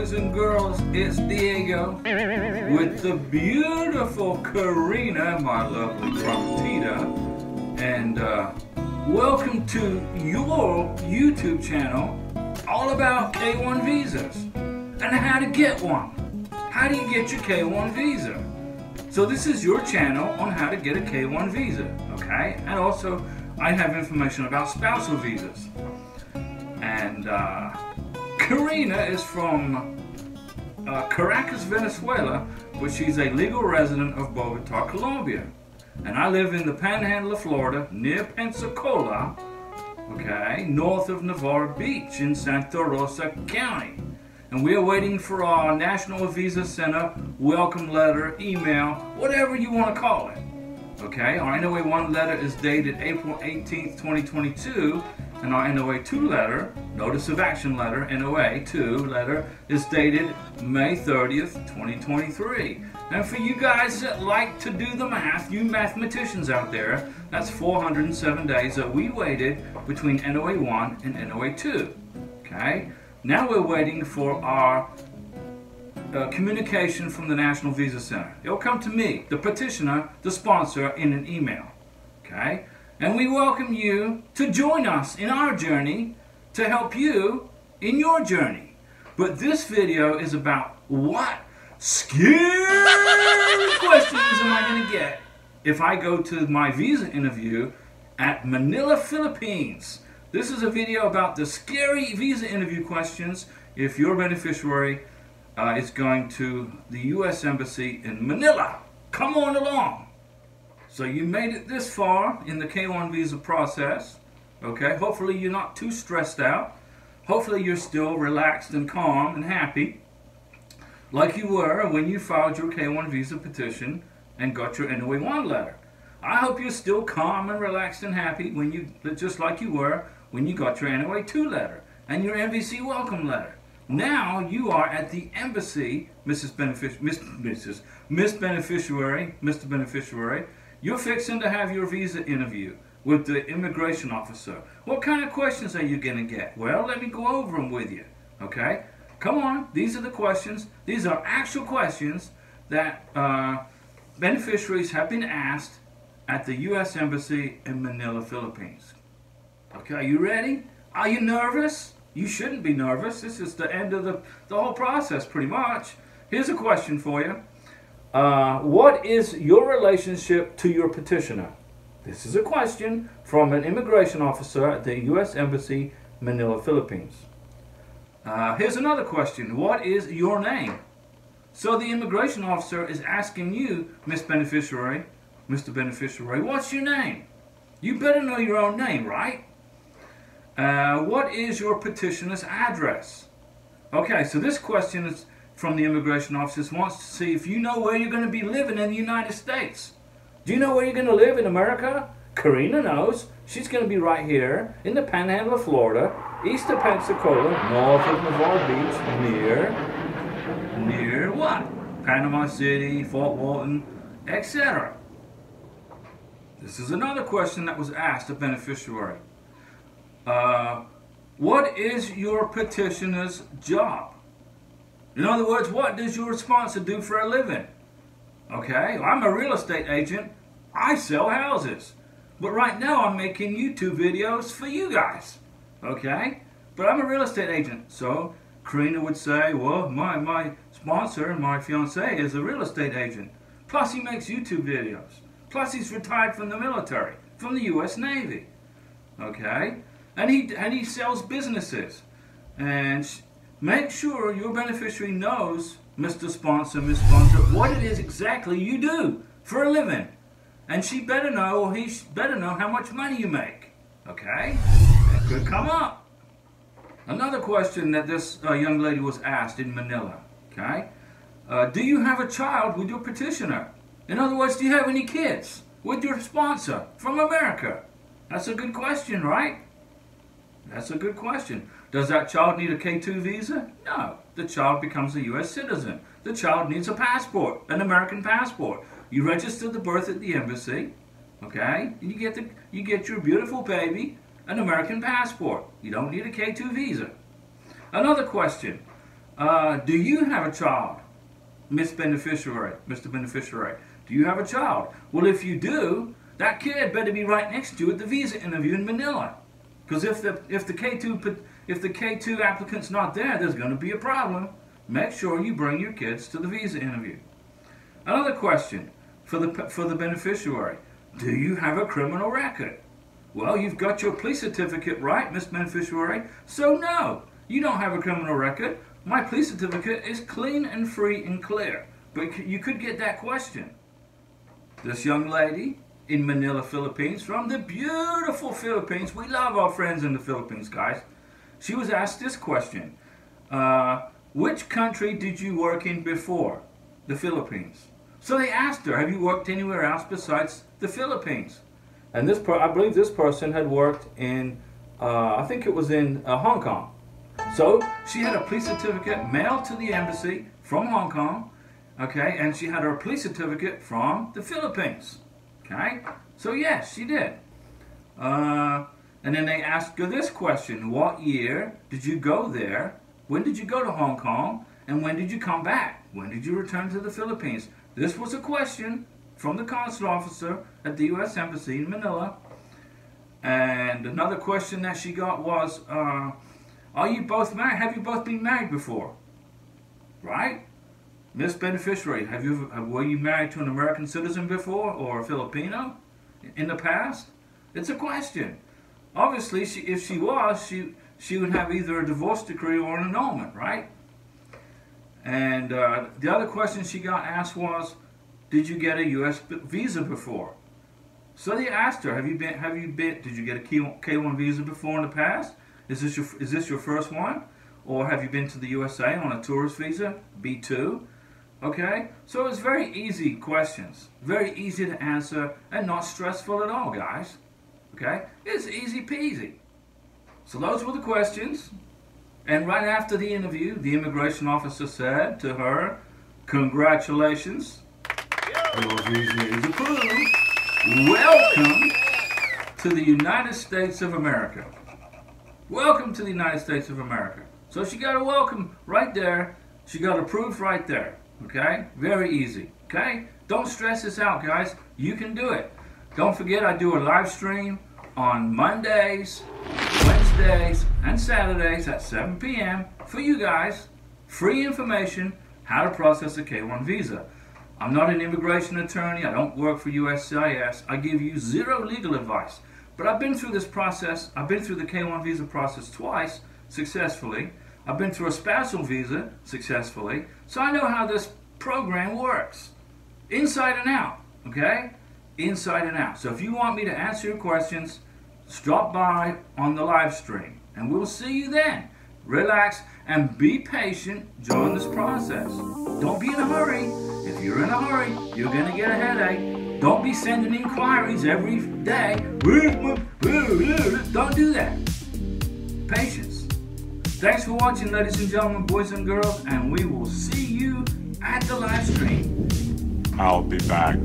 boys and girls, it's Diego with the beautiful Karina, my lovely prometida, and welcome to your YouTube channel all about K1 visas and how to get one. How do you get your K1 visa? So this is your channel on how to get a K1 visa, okay? And also I have information about spousal visas. And Karina is from Caracas, Venezuela, but she's a legal resident of Bogota, Colombia. And I live in the Panhandle of Florida, near Pensacola, okay, north of Navarre Beach in Santa Rosa County. And we are waiting for our National Visa Center welcome letter, email, whatever you want to call it. Okay, our NOA 1 letter is dated April 18th, 2022, and our NOA 2 letter, Notice of Action letter, NOA 2 letter, is dated May 30th, 2023. And for you guys that like to do the math, you mathematicians out there, that's 407 days that we waited between NOA 1 and NOA 2. Okay, now we're waiting for our communication from the National Visa Center. It'll come to me, the petitioner, the sponsor, in an email. Okay? And we welcome you to join us in our journey to help you in your journey. But this video is about what scary questions am I going to get if I go to my visa interview at Manila, Philippines. This is a video about the scary visa interview questions if your beneficiary is going to the U.S. Embassy in Manila. Come on along. So you made it this far in the K1 visa process. Okay, hopefully you're not too stressed out. Hopefully you're still relaxed and calm and happy like you were when you filed your K1 visa petition and got your NOA 1 letter. I hope you're still calm and relaxed and happy when you, just like you were when you got your NOA 2 letter and your MVC welcome letter. Now you are at the embassy, Miss Beneficiary, Mr. Beneficiary. You're fixing to have your visa interview with the immigration officer. What kind of questions are you going to get? Well, let me go over them with you, okay? Come on, these are the questions. These are actual questions that beneficiaries have been asked at the U.S. Embassy in Manila, Philippines. Okay, are you ready? Are you nervous? You shouldn't be nervous. This is the end of the whole process, pretty much. Here's a question for you. What is your relationship to your petitioner? This is a question from an immigration officer at the U.S. Embassy, Manila, Philippines. Here's another question. What is your name? So the immigration officer is asking you, Miss Beneficiary, Mr. Beneficiary, what's your name? You better know your own name, right? What is your petitioner's address? Okay, so this question is from the immigration officer, wants to see if you know where you're going to be living in the United States. Do you know where you're going to live in America? Karina knows. She's going to be right here in the Panhandle of Florida, east of Pensacola, north of Navarre Beach, near what? Panama City, Fort Walton, etc. This is another question that was asked of beneficiary. What is your petitioner's job? In other words, what does your sponsor do for a living? Okay, I'm a real estate agent. I sell houses. But right now I'm making YouTube videos for you guys. Okay? But I'm a real estate agent. So Karina would say, well, my sponsor, my fiance, is a real estate agent. Plus he makes YouTube videos. Plus he's retired from the military, from the U.S. Navy. Okay? And he sells businesses. And make sure your beneficiary knows, Mr. Sponsor, Miss Sponsor, what it is exactly you do for a living. And she better know, or he better know how much money you make. Okay? That could come up. Another question that this young lady was asked in Manila. Okay? Do you have a child with your petitioner? In other words, do you have any kids with your sponsor from America? That's a good question, right? That's a good question. Does that child need a K2 visa? No. The child becomes a U.S. citizen. The child needs a passport, an American passport. You register the birth at the embassy, okay? And you get your beautiful baby an American passport. You don't need a K2 visa. Another question. Do you have a child, Miss Beneficiary, Mr. Beneficiary? Do you have a child? Well, if you do, that kid better be right next to you at the visa interview in Manila. Because if the K2 applicant's not there, there's going to be a problem. Make sure you bring your kids to the visa interview. Another question for the beneficiary: do you have a criminal record? Well, you've got your police certificate, right, Miss Beneficiary? So no, you don't have a criminal record. My police certificate is clean and free and clear. But you could get that question. This young lady in Manila, Philippines, from the beautiful Philippines. We love our friends in the Philippines, guys. She was asked this question. Which country did you work in before the Philippines? So they asked her, have you worked anywhere else besides the Philippines? And I believe this person had worked in, I think it was in Hong Kong. So she had a police certificate mailed to the embassy from Hong Kong, okay, and she had her police certificate from the Philippines, okay? So yes, she did. And then they asked her this question: what year did you go there? When did you go to Hong Kong? And when did you come back? When did you return to the Philippines? This was a question from the consular officer at the U.S. Embassy in Manila. And another question that she got was, are you both married? Have you both been married before? Right? Miss Beneficiary, were you married to an American citizen before, or a Filipino in the past? It's a question. Obviously, if she was, she would have either a divorce decree or an annulment, right? And the other question she got asked was, did you get a U.S. visa before? So they asked her, did you get a K1 visa before in the past? Is this your first one? Or have you been to the USA on a tourist visa, B2? Okay, so it's very easy questions, very easy to answer, and not stressful at all, guys. Okay, it's easy peasy. So those were the questions, and right after the interview, the immigration officer said to her, congratulations, your visa is approved. Welcome to the United States of America. Welcome to the United States of America. So she got a welcome right there. She got approved right there. Okay? Very easy. Okay? Don't stress this out, guys. You can do it. Don't forget, I do a live stream on Mondays, Wednesdays, and Saturdays at 7 p.m. for you guys. Free information, how to process a K1 visa. I'm not an immigration attorney. I don't work for USCIS. I give you zero legal advice. But I've been through this process. I've been through the K1 visa process twice successfully. I've been through a spousal visa successfully. So I know how this program works. Inside and out. Okay? Inside and out. So if you want me to answer your questions, stop by on the live stream. And we'll see you then. Relax and be patient during this process. Don't be in a hurry. If you're in a hurry, you're going to get a headache. Don't be sending inquiries every day. Don't do that. Patience. Thanks for watching, ladies and gentlemen, boys and girls, and we will see you at the live stream. I'll be back.